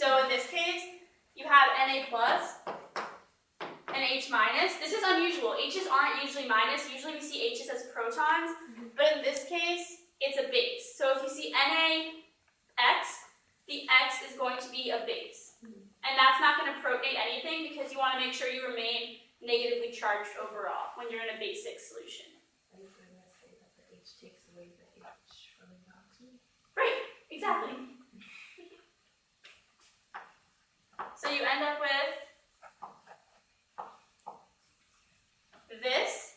So in this case, you have Na plus and H minus. This is unusual. H's aren't usually minus. Usually we see H's as protons, but in this case, it's a base. So if you see NaX, the X is going to be a base. And that's not going to protonate anything because you want to make sure you remain negatively charged overall when you're in a basic solution. Are you going to say that the H takes away the H from the oxygen? Right, exactly. So you end up with this.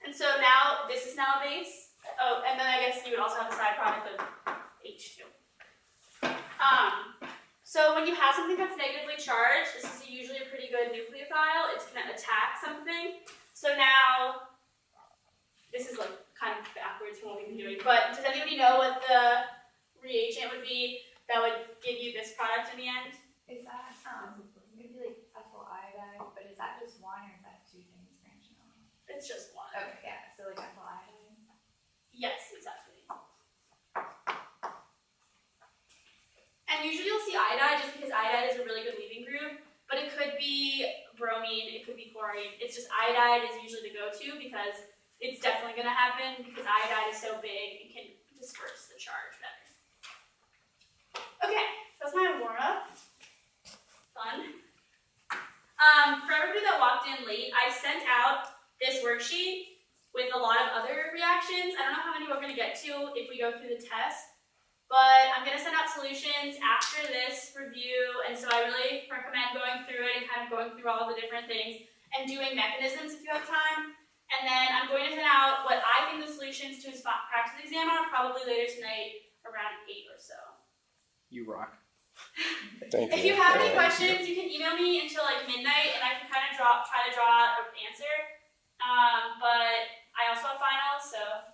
And so now this is now a base. Oh, and then I guess you would also have a side product of H2. So when you have something that's negatively charged, this is usually a pretty good nucleophile. It's going to attack something. So now, this is like kind of backwards from what we've been doing, but does anybody know what the reagent would be that would give you this product in the end? Is that, maybe like ethyl iodide, but is that just one or is that two things branching off? It's just one. Okay, yeah, so like ethyl iodide. Yes, exactly. And usually you'll see iodide just because iodide is a really good leaving group, but it could be bromine, it could be chlorine. It's just iodide is usually the go-to because it's definitely going to happen because iodide is so big it can disperse the charge better. Okay, so that's my warm-up. Fun. For everybody that walked in late, I sent out this worksheet with a lot of other reactions. I don't know how many we're going to get to if we go through the test. But I'm going to send out solutions after this review, and so I really recommend going through it and kind of going through all the different things and doing mechanisms if you have time. And then I'm going to send out what I think the solutions to a spot practice exam are probably later tonight around 8 or so. You rock. Thank you. If you have any questions, you can email me until like midnight, and I can kind of try to draw an answer. But I also have finals, so